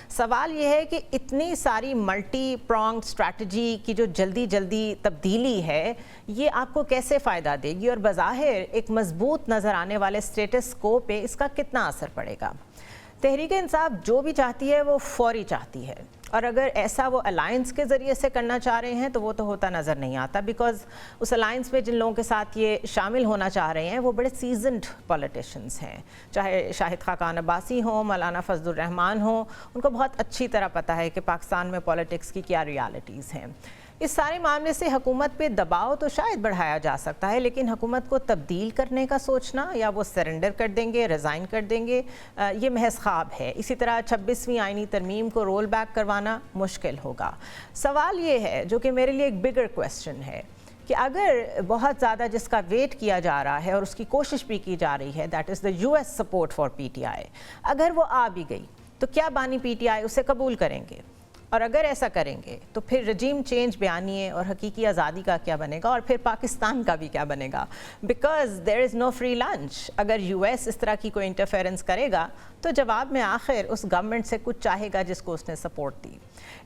سوال یہ ہے کہ اتنی ساری ملٹی پرونگ اسٹریٹجی کی جو جلدی تبدیلی ہے یہ آپ کو کیسے فائدہ دے گی، اور بظاہر ایک مضبوط نظر آنے والے اسٹیٹس کو پہ اس کا کتنا اثر پڑے گا؟ تحریک انصاف جو بھی چاہتی ہے وہ فوری چاہتی ہے، اور اگر ایسا وہ الائنس کے ذریعے سے کرنا چاہ رہے ہیں تو وہ تو ہوتا نظر نہیں آتا، بیکاز اس الائنس میں جن لوگوں کے ساتھ یہ شامل ہونا چاہ رہے ہیں وہ بڑے سیزنڈ پولیٹیشینز ہیں، چاہے شاہد خاقان عباسی ہوں، مولانا فضل الرحمان ہوں، ان کو بہت اچھی طرح پتہ ہے کہ پاکستان میں پولیٹکس کی کیا ریالٹیز ہیں۔ اس سارے معاملے سے حکومت پہ دباؤ تو شاید بڑھایا جا سکتا ہے، لیکن حکومت کو تبدیل کرنے کا سوچنا یا وہ سرنڈر کر دیں گے، ریزائن کر دیں گے، یہ محض خواب ہے۔ اسی طرح 26ویں آئینی ترمیم کو رول بیک کروانا مشکل ہوگا۔ سوال یہ ہے جو کہ میرے لیے ایک بگر کویسچن ہے کہ اگر بہت زیادہ جس کا ویٹ کیا جا رہا ہے اور اس کی کوشش بھی کی جا رہی ہے، that is the US support for PTI، اگر وہ آ بھی گئی تو کیا بانی PTI اسے قبول کریں گے؟ اور اگر ایسا کریں گے تو پھر رجیم چینج بیانیے اور حقیقی آزادی کا کیا بنے گا، اور پھر پاکستان کا بھی کیا بنے گا؟ Because there is no free lunch. اگر US اس طرح کی کوئی انٹرفیرنس کرے گا تو جواب میں آخر اس گورنمنٹ سے کچھ چاہے گا جس کو اس نے سپورٹ دی۔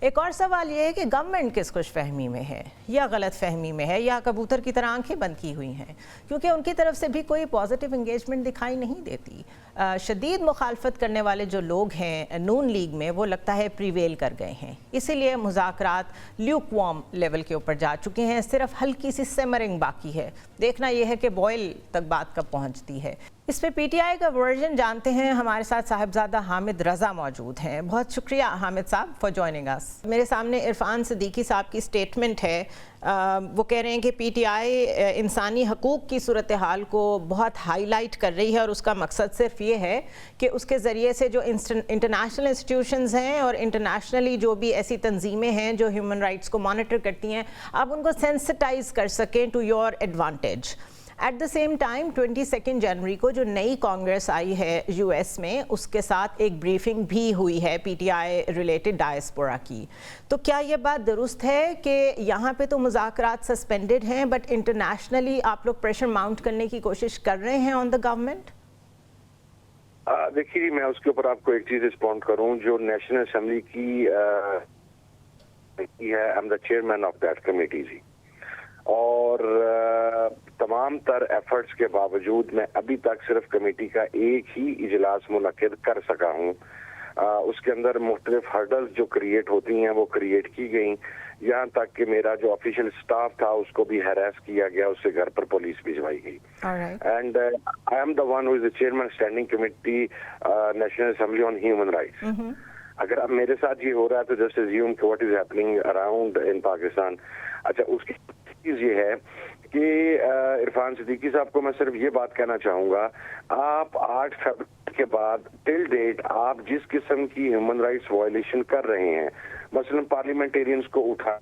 ایک اور سوال یہ ہے کہ گورنمنٹ کس خوش فہمی میں ہے، یا غلط فہمی میں ہے، یا کبوتر کی طرح آنکھیں بند کی ہوئی ہیں، کیونکہ ان کی طرف سے بھی کوئی پازیٹیو انگیجمنٹ دکھائی نہیں دیتی۔ شدید مخالفت کرنے والے جو لوگ ہیں نون لیگ میں، وہ لگتا ہے پریویل کر گئے ہیں، اسی لیے مذاکرات لیوک وارم لیول کے اوپر جا چکے ہیں، صرف ہلکی سی سیمرنگ باقی ہے، دیکھنا یہ ہے کہ بوائل تک بات کب پہنچتی ہے۔ اس پہ PTI کا ورژن جانتے ہیں، ہمارے ساتھ صاحبزادہ حامد رضا موجود ہیں۔ بہت شکریہ حامد صاحب فار جوائننگ اس۔ میرے سامنے عرفان صدیقی صاحب کی سٹیٹمنٹ ہے، وہ کہہ رہے ہیں کہ PTI انسانی حقوق کی صورتحال کو بہت ہائی لائٹ کر رہی ہے، اور اس کا مقصد صرف یہ ہے کہ اس کے ذریعے سے جو انٹرنیشنل انسٹیٹیوشنز ہیں اور انٹرنیشنلی جو بھی ایسی تنظیمیں ہیں جو ہیومن رائٹس کو مانیٹر کرتی ہیں، آپ ان کو سینسٹائز کر سکیں to your advantage. At the same time 22 جنوری کو جو نئی کانگریس آئی ہے US میں، اس کے ساتھ ایک بریفنگ بھی ہوئی ہے PTI ریلیٹڈ ڈائسپورا کی، تو کیا یہ بات درست ہے کہ یہاں پہ تو مذاکرات سسپینڈڈ ہیں بٹ انٹرنیشنلی آپ لوگ پریشر ماؤنٹ کرنے کی کوشش کر رہے ہیں آن دا گورنمنٹ؟ دیکھیے میں اس کے اوپر آپ کو ایک چیز رسپونڈ کروں، جو نیشنل اسمبلی کی ہے، I'm the chairman of that committee جی، اور تمام تر ایفرٹس کے باوجود میں ابھی تک صرف کمیٹی کا ایک ہی اجلاس منعقد کر سکا ہوں۔ اس کے اندر مختلف ہرڈلز جو کریٹ ہوتی ہیں وہ کریٹ کی گئیں، یہاں تک کہ میرا جو آفیشیل سٹاف تھا اس کو بھی ہیراس کیا گیا، اس سے گھر پر پولیس بھجوائی گئی۔ And I am the one who is the chairman standing committee national assembly on human rights. اگر اب میرے ساتھ یہ ہو رہا ہے تو جسٹ ازیوم کہ what is happening around in Pakistan. اچھا، اس کی چیز یہ ہے کہ عرفان صدیقی صاحب کو میں صرف یہ بات کہنا چاہوں گا، آپ 8 فروری کے بعد ٹل ڈیٹ آپ جس قسم کی ہیومن رائٹس وائلیشن کر رہے ہیں، مثلا پارلیمنٹیرینز کو اٹھا،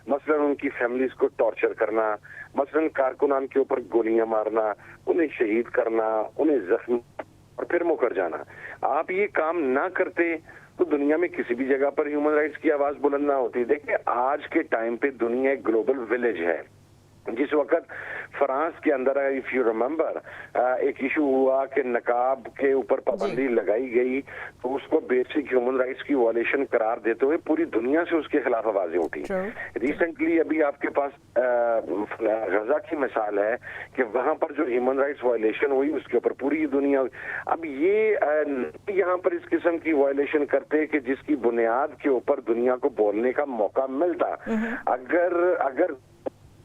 مثلا ان کی فیملیز کو ٹارچر کرنا، مثلا کارکنان کے اوپر گولیاں مارنا، انہیں شہید کرنا، انہیں زخمی اور پھر مکر جانا، آپ یہ کام نہ کرتے تو دنیا میں کسی بھی جگہ پر ہیومن رائٹس کی آواز بلند نہ ہوتی۔ دیکھیں آج کے ٹائم پہ دنیا ایک گلوبل ولیج ہے۔ جس وقت فرانس کے اندر اف یو ریممبر ایک ایشو ہوا کہ نقاب کے اوپر پابندی لگائی گئی، تو اس کو بیسک ہیومن رائٹس کی وائلیشن قرار دیتے ہوئے پوری دنیا سے اس کے خلاف آوازیں اٹھی۔ ریسنٹلی ابھی آپ کے پاس غزہ کی مثال ہے کہ وہاں پر جو ہیومن رائٹس وائلیشن ہوئی اس کے اوپر پوری دنیا، اب یہ یہاں پر اس قسم کی وائلیشن کرتے کہ جس کی بنیاد کے اوپر دنیا کو بولنے کا موقع ملتا۔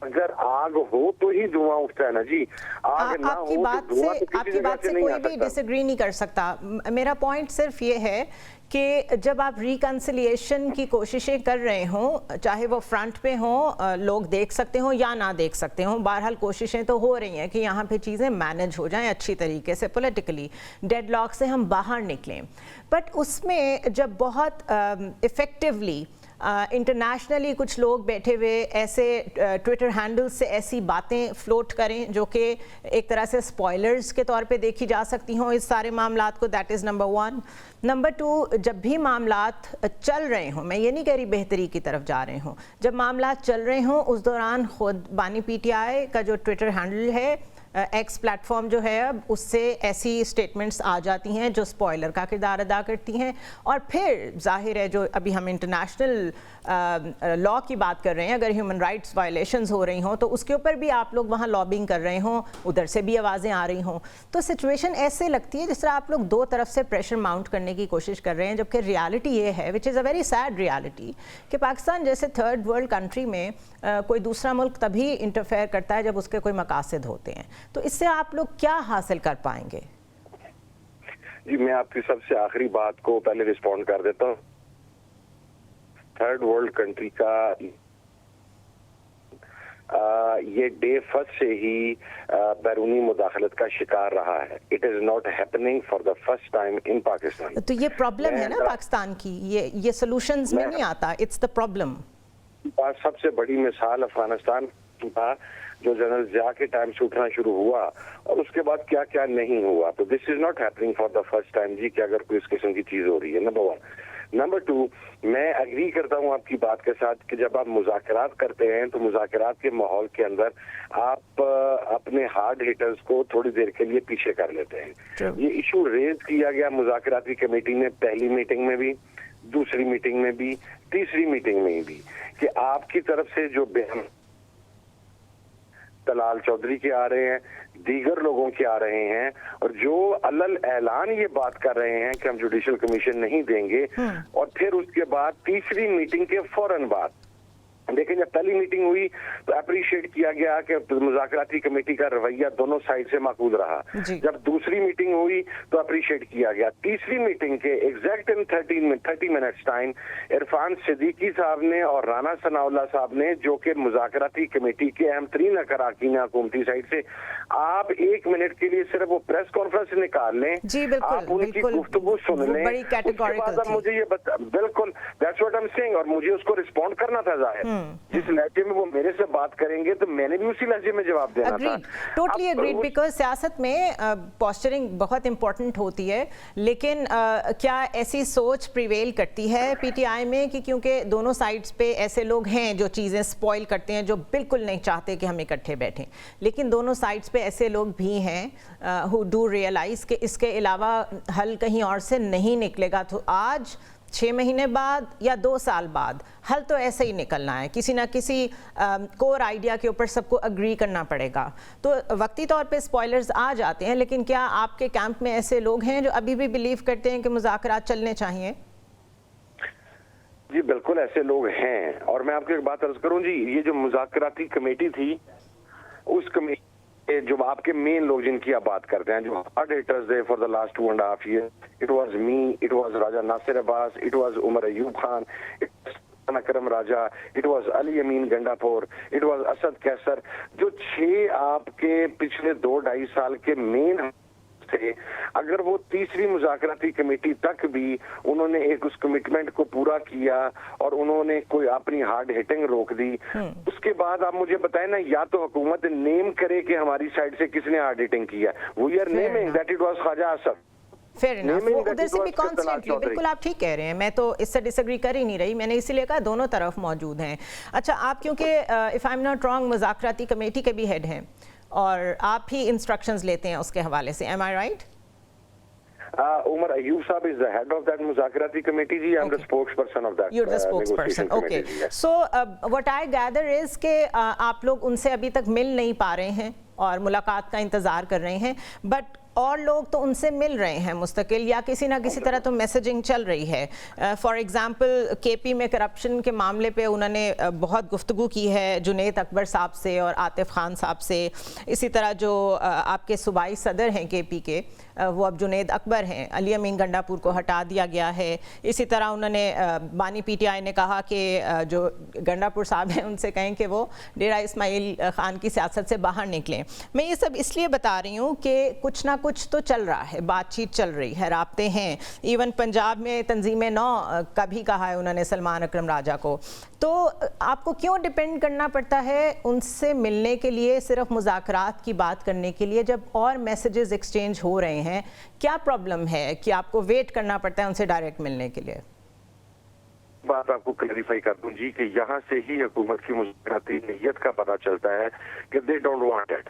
اگر آگ ہو تو ہی دھواں اٹھتا ہے نا جی، آگ نہ ہو تو دھواں تو کسی جگہ سے نہیں آ سکتا۔ کوئی بھی ڈس ایگری نہیں کر سکتا۔ میرا پوائنٹ صرف یہ ہے کہ جب آپ ریکنسیلیشن کی کوششیں کر رہے ہوں، چاہے وہ فرنٹ پہ ہوں، لوگ دیکھ سکتے ہوں یا نہ دیکھ سکتے ہوں، بہرحال کوششیں تو ہو رہی ہیں کہ یہاں پہ چیزیں مینج ہو جائیں اچھی طریقے سے، پولیٹیکلی ڈیڈ لاک سے ہم باہر نکلیں، بٹ اس میں جب بہت افیکٹولی انٹرنیشنلی کچھ لوگ بیٹھے ہوئے ایسے ٹویٹر ہینڈل سے ایسی باتیں فلوٹ کریں جو کہ ایک طرح سے سپوائلرز کے طور پہ دیکھی جا سکتی ہوں اس سارے معاملات کو، دیٹ از نمبر 1۔ نمبر 2، جب بھی معاملات چل رہے ہوں، میں یہ نہیں کہہ رہی بہتری کی طرف جا رہے ہوں، جب معاملات چل رہے ہوں اس دوران خود بانی PTI کا جو ٹویٹر ہینڈل ہے ایکس پلیٹفارم جو ہے اب اس سے ایسی اسٹیٹمنٹس آ جاتی ہیں جو اسپوائلر کا کردار ادا کرتی ہیں، اور پھر ظاہر ہے جو ابھی ہم انٹرنیشنل لاء کی بات کر رہے ہیں، اگر ہیومن رائٹس وائلیشنز ہو رہی ہوں تو اس کے اوپر بھی آپ لوگ وہاں لابنگ کر رہے ہوں، ادھر سے بھی آوازیں آ رہی ہوں، تو سچویشن ایسے لگتی ہے جس طرح آپ لوگ دو طرف سے پریشر ماؤنٹ کرنے کی کوشش کر رہے ہیں، جبکہ ریالٹی یہ ہے وچ از اے ویری سیڈ ریالٹی کہ پاکستان جیسے تھرڈ ورلڈ کنٹری میں کوئی دوسرا ملک تبھی انٹرفیئر کرتا ہے جب اس کے کوئی مقاصد ہوتے ہیں، تو اس سے آپ لوگ کیا حاصل کر پائیں گے؟ جی میں آپ کی سب سے آخری بات کو پہلے رسپونڈ کر دیتا ہوں. تھرڈ ورلڈ کنٹری کا یہ ڈے فرسٹ سے ہی بیرونی مداخلت کا شکار رہا ہے. It is not happening for the first time in Pakistan. تو یہ پرابلم ہے نا پاکستان کی، یہ سولوشنز میں نہیں آتا، اٹس دا پرابلم. سب سے بڑی مثال افغانستان کا جو جنرل ضیاء کے ٹائم سے اٹھنا شروع ہوا اور اس کے بعد کیا کیا نہیں ہوا. تو this is not happening for the first time جی کہ اگر کوئی اس قسم کی چیز ہو رہی ہے. نمبر 1. نمبر 2, میں اگری کرتا ہوں آپ کی بات کے ساتھ کہ جب آپ مذاکرات کرتے ہیں تو مذاکرات کے ماحول کے اندر آپ اپنے ہارڈ ہٹرز کو تھوڑی دیر کے لیے پیچھے کر لیتے ہیں. یہ ایشو ریز کیا گیا مذاکراتی کمیٹی نے پہلی میٹنگ میں بھی، دوسری میٹنگ میں بھی، تیسری میٹنگ میں بھی، کہ آپ کی طرف سے جو بیان طلال چودھری کے آ رہے ہیں، دیگر لوگوں کے آ رہے ہیں، اور جو علل اعلان یہ بات کر رہے ہیں کہ ہم جوڈیشل کمیشن نہیں دیں گے، اور پھر اس کے بعد تیسری میٹنگ کے فوراً بعد دیکھیں جب پہلی میٹنگ ہوئی تو اپریشیٹ کیا گیا کہ مذاکراتی کمیٹی کا رویہ دونوں سائڈ سے معقول رہا. جب دوسری میٹنگ ہوئی تو اپریشیٹ کیا گیا. تیسری میٹنگ کے ایگزیکٹ ان 30 منٹس ٹائم عرفان صدیقی صاحب نے اور رانا ثناء اللہ صاحب نے، جو کہ مذاکراتی کمیٹی کے اہم ترین اراکین حکومتی سائڈ سے، آپ 1 منٹ کے لیے صرف وہ پریس کانفرنس نکال لیں، آپ ان کی گفتگو سن لیں، اس کے بعد اب مجھے یہ بالکل that's what I am seeing, اور مجھے اس کو رسپونڈ کرنا تھا. ظاہر جس لہجے میں وہ میرے سے بات کریں گے تو میں نے بھی اسی لہجے میں جواب دینا تھا. ٹوٹلی اگریڈ، بیکاز سیاست میں پوسچرنگ بہت امپورٹنٹ ہوتی ہے، لیکن کیا ایسی سوچ پریویل کرتی ہے پی ٹی آئی میں کہ کیونکہ دونوں سائڈز پہ ایسے لوگ ہیں جو چیزیں سپوائل کرتے ہیں، جو بالکل نہیں چاہتے کہ ہم اکٹھے بیٹھیں، لیکن دونوں سائڈز پہ ایسے لوگ بھی ہیں who do realize کہ اس کے علاوہ حل کہیں اور سے نہیں نکلے گا، تو آج 6 مہینے بعد یا 2 سال بعد حل تو ایسے ہی نکلنا ہے، کسی نہ کسی کور آئیڈیا کے اوپر سب کو اگری کرنا پڑے گا. تو وقتی طور پہ اسپوائلرز آ جاتے ہیں، لیکن کیا آپ کے کیمپ میں ایسے لوگ ہیں جو ابھی بھی بلیو کرتے ہیں کہ مذاکرات چلنے چاہیے؟ جی بالکل ایسے لوگ ہیں، اور میں آپ کو ایک بات عرض کروں جی، یہ جو مذاکراتی کمیٹی تھی، اس کمیٹی جو آپ کے مین لوگ جن کی آپ بات کرتے ہیں، جو ہارڈ ہٹرز تھے for the last 2.5 years، it was me, it was Raja Nasir Abbas, it was Omar Ayub Khan, Akram Raja, it was Ali Amin Gandapur, it was Asad کیسر، جو 6 آپ کے پچھلے 2-2.5 سال کے مین تھے. اگر وہ تیسری مذاکراتی کمیٹی تک بھی انہوں نے ایک اس کمٹمنٹ کو پورا کیا اور انہوں نے کوئی اپنی ہارڈ ہٹنگ روک دی، اس کے بعد آپ مجھے بتائیں نا، یا تو حکومت نیم کرے کہ ہماری سائڈ سے کس نے ہارڈ ہٹنگ کیا، we are naming that it was Khawaja Asad. Fair enough, وہ ادھر سے بھی کانسٹنٹلی، بالکل آپ ٹھیک کہہ رہے ہیں، میں تو اس سے ڈس ایگری کر ہی نہیں رہی، میں نے اسی لیے کہا دونوں طرف موجود ہیں. اچھا، آپ کیونکہ if I am not wrong مذاکراتی کمیٹی کے بھی ہیڈ ہیں اور آپ ہی انسٹرکشنز لیتے ہیں اس کے حوالے سے، M I right? Umar Ayub Saab is the head of that Muzakirati committee. I am the spokesperson of that. You're the spokesperson. Okay. So what I gather is کہ آپ لوگ ان سے ابھی تک مل نہیں پا رہے ہیں اور ملاقات کا انتظار کر رہے ہیں، بٹ اور لوگ تو ان سے مل رہے ہیں مستقل، یا کسی نہ کسی طرح تو میسیجنگ چل رہی ہے. فار ایگزامپل کے پی میں کرپشن کے معاملے پہ انہوں نے بہت گفتگو کی ہے جنید اکبر صاحب سے اور عاطف خان صاحب سے. اسی طرح جو آپ کے صوبائی صدر ہیں کے پی کے، وہ اب جنید اکبر ہیں، علی امین گنڈاپور کو ہٹا دیا گیا ہے. اسی طرح انہوں نے بانی پی ٹی آئی نے کہا کہ جو گنڈاپور صاحب ہیں ان سے کہیں کہ وہ ڈیرہ اسماعیل خان کی سیاست سے باہر نکلیں. میں یہ سب اس لیے بتا رہی ہوں کہ کچھ نہ کچھ تو چل رہا ہے، بات چیت چل رہی ہے، رابطے ہیں. ایون پنجاب میں تنظیم نو کا بھی کہا ہے انہوں نے سلمان اکرم راجہ کو. تو آپ کو کیوں ڈیپینڈ کرنا پڑتا ہے ان سے ملنے کے لیے، صرف مذاکرات کی بات کرنے کے لیے، جب اور میسیجز ایکسچینج ہو رہے ہیں؟ کیا پرابلم ہے کہ آپ کو ویٹ کرنا پڑتا ہے ان سے ڈائریکٹ ملنے کے لیے؟ بات آپ کو کلیریفائی کر دوں جی کہ یہاں سے ہی حکومت کی مذاکراتی نیت کا پتہ چلتا ہے کہ دے ڈونٹ وانٹ اٹ.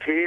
6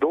2